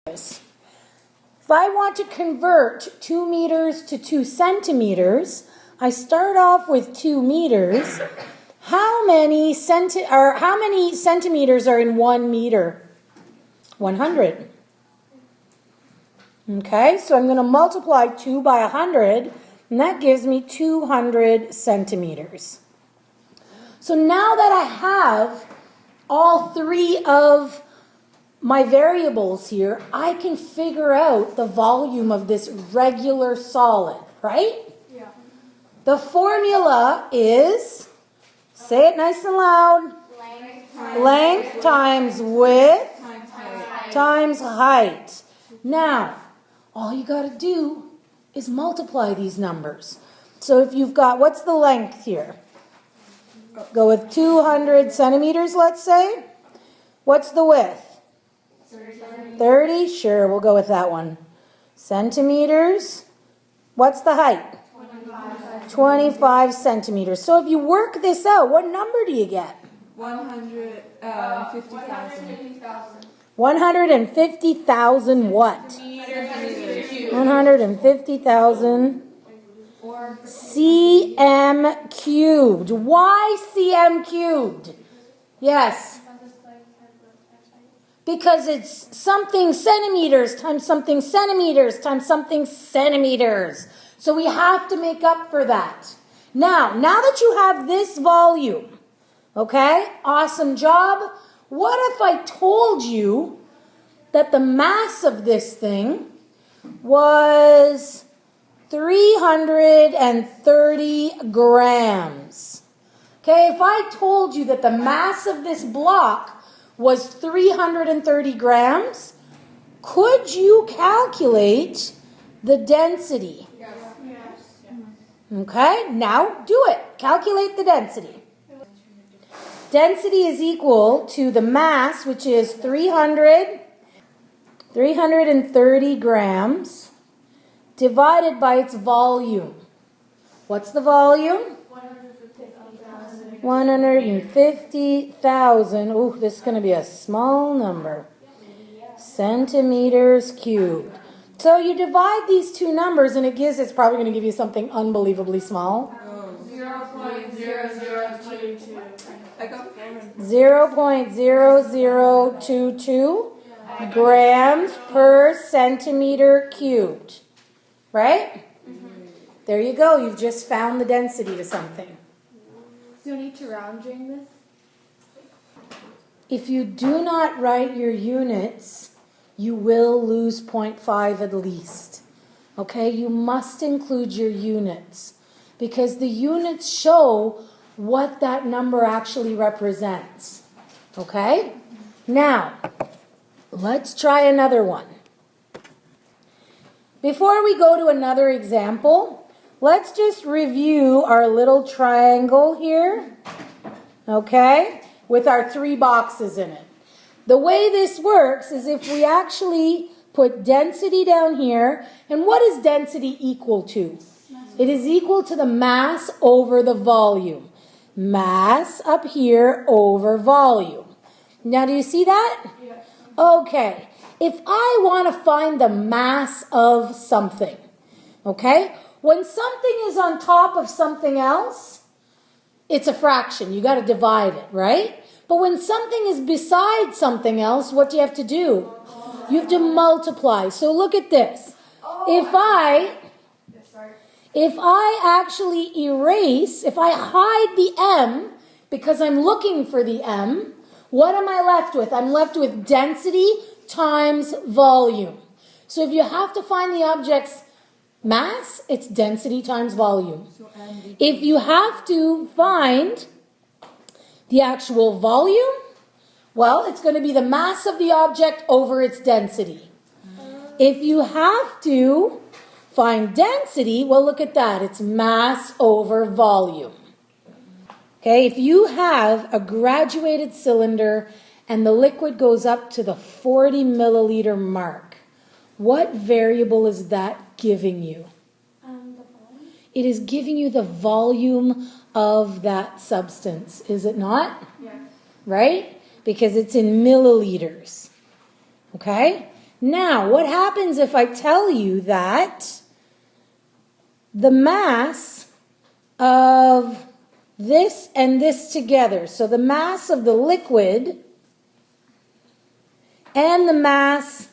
If I want to convert 2 meters to 2 centimeters, I start off with 2 meters. How many centimeters are in 1 meter? 100. Okay, so I'm going to multiply 2 by 100, and that gives me 200 centimeters. So now that I have all three of my variables here, I can figure out the volume of this regular solid, right? Yeah. The formula is, say it nice and loud, length times width times height. Now, all you got to do is multiply these numbers. So if you've got, what's the length here? Go with 200 centimeters, let's say. What's the width? 30? Sure, we'll go with that one. Centimeters. What's the height? 25 centimeters. So if you work this out, what number do you get? 150,000. 150,000 what? 150,000 cm cubed. Why cm cubed? Yes. Because it's something centimeters times something centimeters times something centimeters. So we have to make up for that. Now that you have this volume, okay, awesome job. What if I told you that the mass of this thing was 330 grams? Okay, if I told you that the mass of this block was 330 grams, could you calculate the density? Yes. Okay, now do it. Calculate the density. Density is equal to the mass, which is 330 grams, divided by its volume. What's the volume? 150,000. Oh, this is going to be a small number. Centimeters cubed. So you divide these two numbers and it's probably going to give you something unbelievably small. 0.0022. 0.0022 grams per centimeter cubed. Right? There you go. You've just found the density to something. Do you need to round during this? If you do not write your units, you will lose 0.5 at least. Okay? You must include your units because the units show what that number actually represents. Okay? Now, let's try another one. Before we go to another example, let's just review our little triangle here, okay, with our 3 boxes in it. The way this works is if we actually put density down here, and what is density equal to? It is equal to the mass over the volume. Mass up here over volume. Now, do you see that? Yeah. Okay. If I want to find the mass of something, okay, when something is on top of something else, it's a fraction. You got to divide it, right? But when something is beside something else, what do you have to do? You have to multiply. So look at this. If I actually erase, if I hide the m because I'm looking for the m, what am I left with? I'm left with density times volume. So if you have to find the object's mass, it's density times volume. If you have to find the actual volume, well, it's going to be the mass of the object over its density. If you have to find density, well, look at that. It's mass over volume. Okay, if you have a graduated cylinder and the liquid goes up to the 40 milliliter mark, what variable is that giving you? It is giving you the volume of that substance, is it not? Yeah. Right? Because it's in milliliters. Okay? Now, what happens if I tell you that the mass of this and this together, so the mass of the liquid and the mass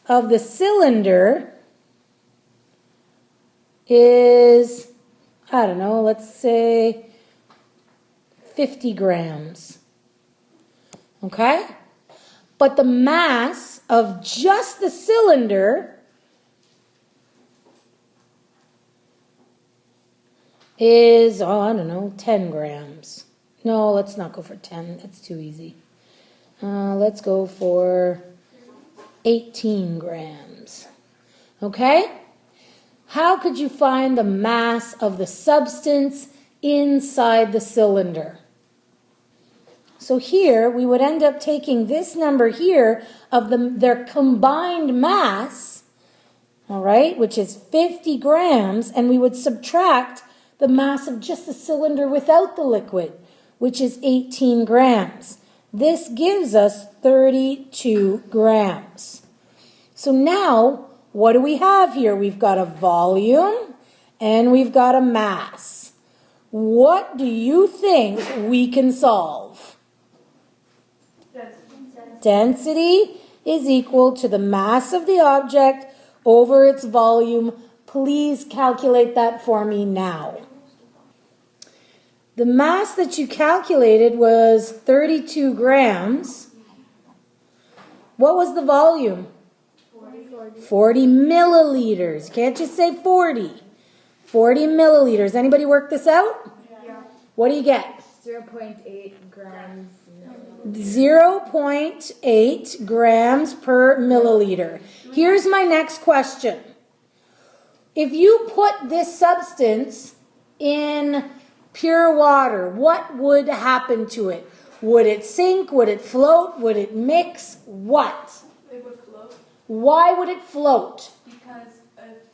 of the cylinder is, I don't know, let's say 50 grams. Okay? But the mass of just the cylinder is, I don't know, 10 grams. No, let's not go for 10. That's too easy. Let's go for 18 grams. Okay? How could you find the mass of the substance inside the cylinder? So here, we would end up taking this number here of their combined mass, all right, which is 50 grams, and we would subtract the mass of just the cylinder without the liquid, which is 18 grams. This gives us 32 grams. So now, what do we have here? We've got a volume and we've got a mass. What do you think we can solve? Density is equal to the mass of the object over its volume. Please calculate that for me now. The mass that you calculated was 32 grams. What was the volume? 40 milliliters. You can't just say 40. 40 milliliters. Anybody work this out? Yeah. What do you get? 0.8 grams. 0.8 grams per milliliter. Here's my next question. If you put this substance in pure water, what would happen to it? Would it sink? Would it float? Would it mix? What? It would float. Why would it float? Because if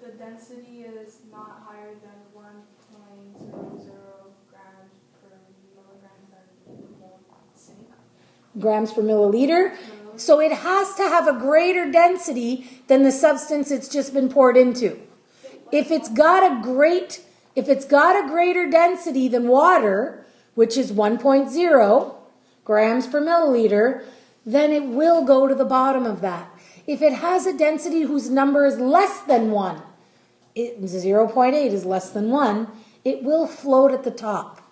the density is not higher than 1.00 grams per milligram, then it won't sink. Grams per milliliter. So it has to have a greater density than the substance it's just been poured into. If it's got a greater density than water, which is 1.0 grams per milliliter, then it will go to the bottom of that. If it has a density whose number is less than 1, 0.8 is less than 1, it will float at the top.